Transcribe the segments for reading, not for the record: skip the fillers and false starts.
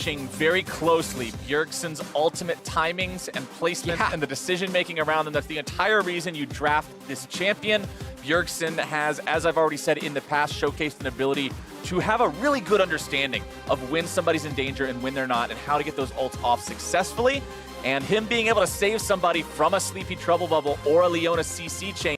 watching very closely Bjergsen's ultimate timings and placements and the decision-making around them. That's the entire reason you draft this champion. Bjergsen has, as I've already said in the past, showcased an ability to have a really good understanding of when somebody's in danger and when they're not, and how to get those ults off successfully. And him being able to save somebody from a Sleepy Trouble Bubble or a Leona CC chain,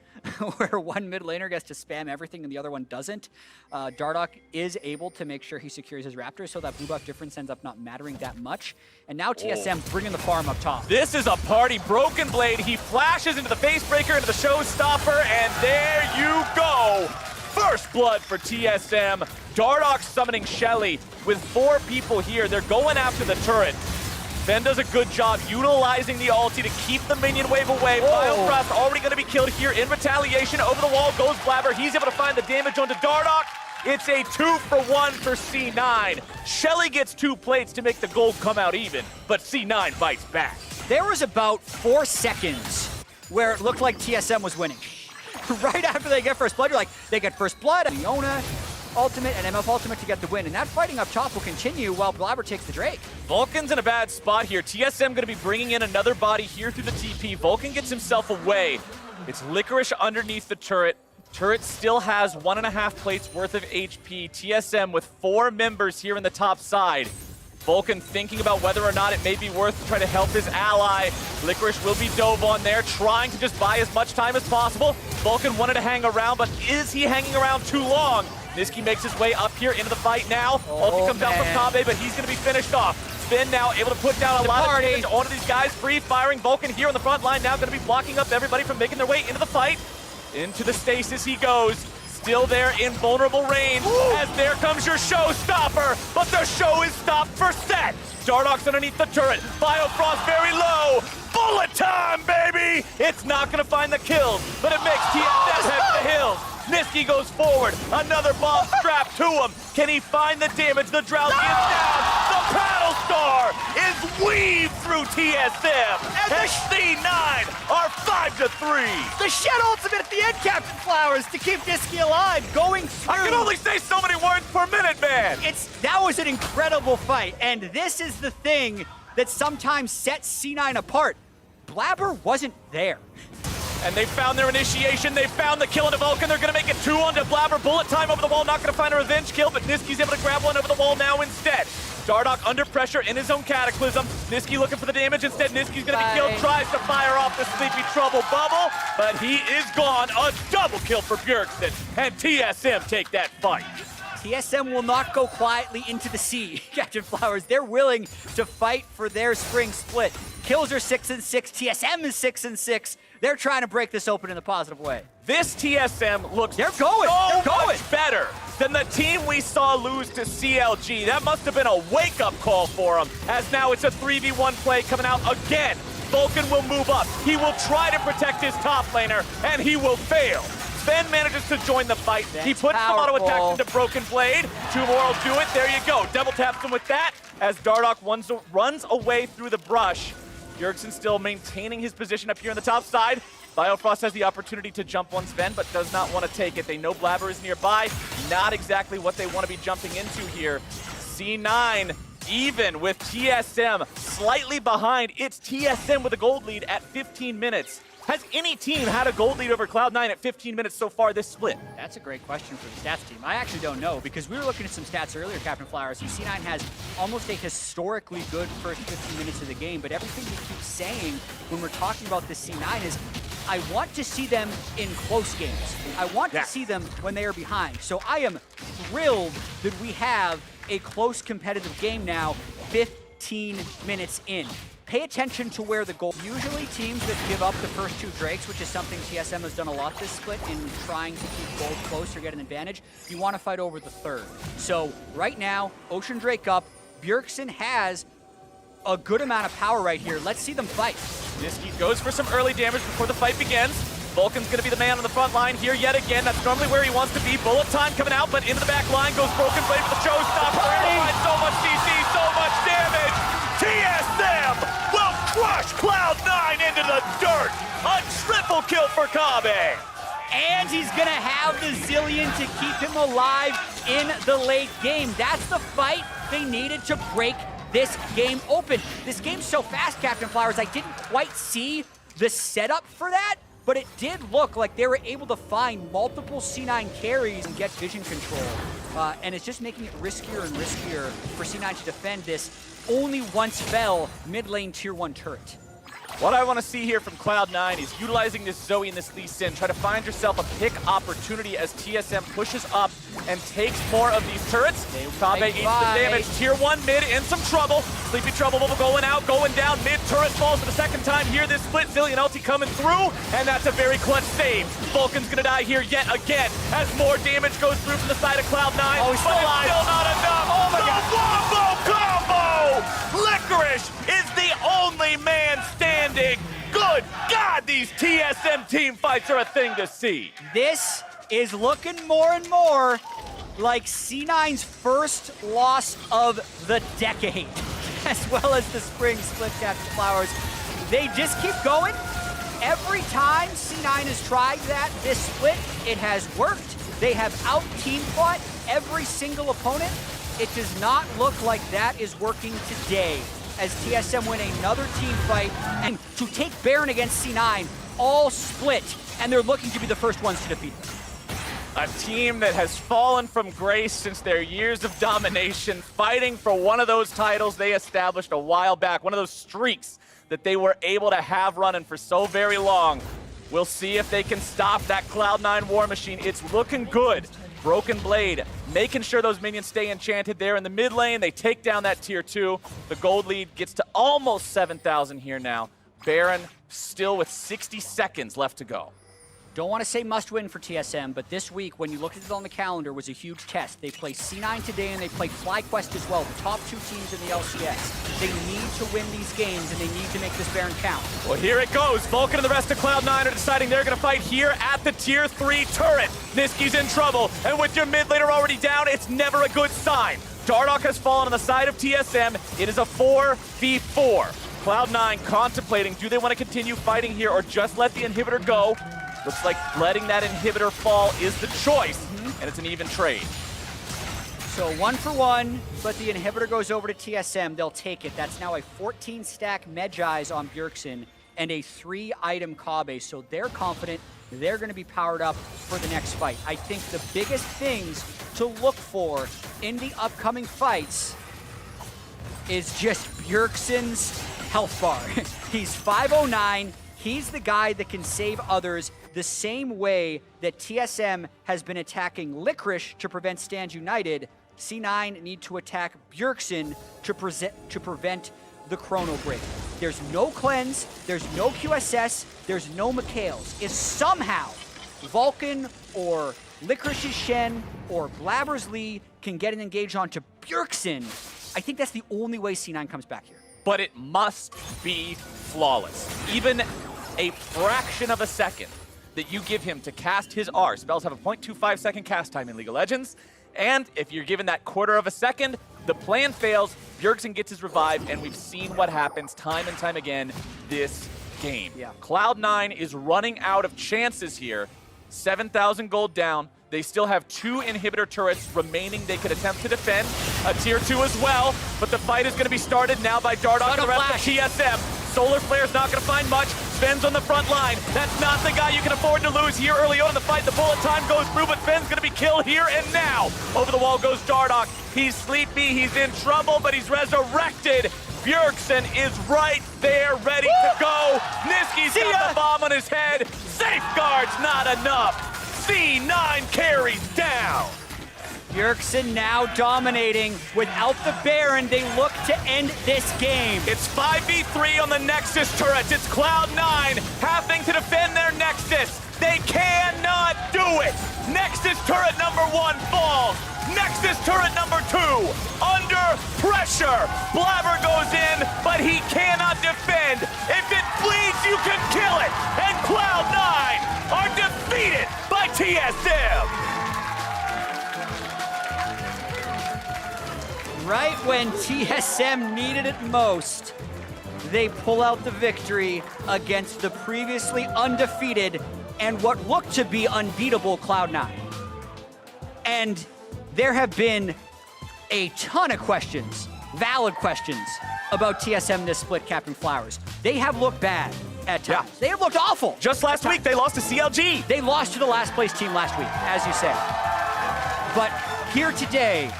where one mid laner gets to spam everything and the other one doesn't. Dardoch is able to make sure he secures his Raptors so that blue buff difference ends up not mattering that much. And now TSM bringing the farm up top. This is a party. Broken Blade, he flashes into the face breaker, into the showstopper, and there you go. First blood for TSM. Dardoch summoning Shelly with 4 people here. They're going after the turret. Ben does a good job utilizing the ulti to keep the minion wave away. Biofrost already going to be killed here in retaliation. Over the wall goes Blabber. He's able to find the damage onto Dardoch. It's a 2-for-1 for C9. Shelly gets 2 plates to make the gold come out even, but C9 bites back. There was about 4 seconds where it looked like TSM was winning. Right after they get first blood, you're like, they get first blood, Leona ultimate and MF ultimate to get the win, and that fighting up top will continue while Blabber takes the Drake. Vulcan's in a bad spot here. TSM going to be bringing in another body here through the TP. Vulcan gets himself away. It's Licorice underneath the turret. Turret still has 1.5 plates worth of HP. TSM with 4 members here in the top side. Vulcan thinking about whether or not it may be worth to try to help his ally. Licorice will be dove on there, trying to just buy as much time as possible. Vulcan wanted to hang around, but is he hanging around too long? Niski makes his way up here into the fight now. Ulti comes out from Kobbe, but he's going to be finished off. Spin now able to put down a lot of damage onto these guys. Free firing Vulcan here on the front line now going to be blocking up everybody from making their way into the fight. Into the stasis he goes. Still there in vulnerable range as there comes your showstopper, but the show is stopped for set. Dardoch's underneath the turret. Biofrost very low. Bullet time, baby! It's not going to find the kills, but it makes TSM head for the hills. Niski goes forward. Another bomb strapped to him. Can he find the damage? The Drowsy is down. The Battle Star is weaved through TSM. And C9 are 5-3. The Shed ultimate at the end, Captain Flowers, to keep Niski alive, going through. I can only say so many words per minute, man. That was an incredible fight, and this is the thing that sometimes sets C9 apart. Blabber wasn't there. And they found their initiation. They found the kill into Vulcan. They're going to make it 2 onto Blabber. Bullet time over the wall. Not going to find a revenge kill, but Niski's able to grab one over the wall now instead. Dardoch under pressure in his own Cataclysm. Niski looking for the damage. Instead, Niski's going to be killed. Tries to fire off the Sleepy Trouble Bubble, but he is gone. A double kill for Bjergsen. And TSM take that fight. TSM will not go quietly into the sea, Captain Flowers. They're willing to fight for their spring split. Kills are 6-6. TSM is 6-6. They're trying to break this open in a positive way. This TSM looks so much better than the team we saw lose to CLG. That must have been a wake-up call for them, as now it's a 3v1 play coming out again. Vulcan will move up. He will try to protect his top laner, and he will fail. Sven manages to join the fight. He puts some auto attacks into Broken Blade. 2 more will do it. There you go. Double taps him with that as Dardoch runs away through the brush. Bjergsen still maintaining his position up here on the top side. Biofrost has the opportunity to jump on Sven, but does not want to take it. They know Blabber is nearby. Not exactly what they want to be jumping into here. C9 even with TSM slightly behind. It's TSM with a gold lead at 15 minutes. Has any team had a gold lead over Cloud9 at 15 minutes so far this split? That's a great question for the stats team. I actually don't know, because we were looking at some stats earlier, Captain Flowers, and C9 has almost a historically good first 15 minutes of the game, but everything we keep saying when we're talking about this C9 is, I want to see them in close games. I want to see them when they are behind. So I am thrilled that we have a close competitive game now, 15 minutes in. Pay attention to where the goal. Usually teams that give up the first 2 Drakes, which is something TSM has done a lot this split in trying to keep gold close or get an advantage, you want to fight over the 3rd. So right now, Ocean Drake up. Bjergsen has a good amount of power right here. Let's see them fight. Niski goes for some early damage before the fight begins. Vulcan's going to be the man on the front line here yet again. That's normally where he wants to be. Bullet time coming out, but into the back line goes Broken Blade with the showstopper. So much CC, so much damage. TSM will crush Cloud9 into the dirt. A triple kill for Kobbe. And he's going to have the Zillion to keep him alive in the late game. That's the fight they needed to break this game open. This game's so fast, Captain Flowers, I didn't quite see the setup for that, but it did look like they were able to find multiple C9 carries and get vision control. And it's just making it riskier and riskier for C9 to defend this only once fell mid lane tier 1 turret. What I want to see here from Cloud9 is utilizing this Zoe and this Lee Sin. Try to find yourself a pick opportunity as TSM pushes up and takes more of these turrets. Kabe eats the damage. Tier 1 mid in some trouble. Sleepy Trouble going out, going down. Mid turret falls for the second time here. This split, Zillion ulti coming through, and that's a very clutch save. Vulcan's gonna die here yet again as more damage goes through from the side of Cloud9. Oh, he's still alive. Still not enough. Oh my God. Wombo combo! Licorice is the only man standing. Good God, these TSM team fights are a thing to see. This is looking more and more like C9's first loss of the decade, as well as the spring split, Captain Flowers. They just keep going. Every time C9 has tried this split, it has worked. They have out-team fought every single opponent. It does not look like that is working today, as TSM win another team fight and to take Baron against C9, all split, and they're looking to be the first ones to defeat them. A team that has fallen from grace since their years of domination, fighting for one of those titles they established a while back, one of those streaks that they were able to have running for so very long. We'll see if they can stop that Cloud9 war machine. It's looking good. Broken Blade, making sure those minions stay enchanted there in the mid lane. They take down that tier 2. The gold lead gets to almost 7,000 here now. Baron still with 60 seconds left to go. Don't want to say must win for TSM, but this week, when you looked at it on the calendar, was a huge test. They play C9 today, and they play FlyQuest as well, the top 2 teams in the LCS. They need to win these games, and they need to make this Baron count. Well, here it goes. Vulcan and the rest of Cloud9 are deciding they're going to fight here at the tier 3 turret. Niski's in trouble, and with your mid laner already down, it's never a good sign. Dardoch has fallen on the side of TSM. It is a 4v4. Cloud9 contemplating, do they want to continue fighting here or just let the inhibitor go? Looks like letting that inhibitor fall is the choice, and it's an even trade. So 1 for 1, but the inhibitor goes over to TSM. They'll take it. That's now a 14-stack Medjai's on Bjergsen and a 3-item Kabe. So they're confident they're going to be powered up for the next fight. I think the biggest things to look for in the upcoming fights is just Bjergsen's health bar. He's 509. He's the guy that can save others the same way that TSM has been attacking Licorice to prevent Stand United. C9 need to attack Bjergsen to prevent the Chrono Break. There's no cleanse, there's no QSS, there's no Mikhails. If somehow Vulcan or Licorice's Shen or Blabber's Lee can get an engage onto Bjergsen, I think that's the only way C9 comes back here. But it must be flawless. Even a fraction of a second that you give him to cast his R. Spells have a 0.25 second cast time in League of Legends. And if you're given that quarter of a second, the plan fails, Bjergsen gets his revive, and we've seen what happens time and time again this game. Yeah. Cloud9 is running out of chances here. 7,000 gold down. They still have 2 inhibitor turrets remaining they could attempt to defend. A tier 2 as well, but the fight is going to be started now by Dardoch and the rest of TSM. Solar Flare's not going to find much. Sven's on the front line. That's not the guy you can afford to lose here early on in the fight. The bullet time goes through, but Sven's going to be killed here and now. Over the wall goes Dardoch. He's sleepy, he's in trouble, but he's resurrected. Bjergsen is right there, ready to go. Niski's got the bomb on his head. Safeguard's not enough. C9 carries down. Bjergsen now dominating. Without the Baron, they look to end this game. It's 5v3 on the Nexus turret. It's Cloud9 having to defend their Nexus. They cannot do it. Nexus turret number 1 falls. Nexus turret number 2 under pressure. Blabber goes in, but he cannot defend. If it bleeds, you can kill it. And Cloud9 are defeated by TSM. Right when TSM needed it most, they pull out the victory against the previously undefeated and what looked to be unbeatable Cloud9. And there have been a ton of questions valid questions about TSM this split, Captain Flowers. They have looked bad at times. Yeah. They have looked awful. Just last week, they lost to CLG. They lost to the last place team last week, as you said. But here today,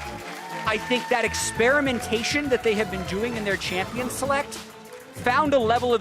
I think that experimentation that they have been doing in their champion select found a level of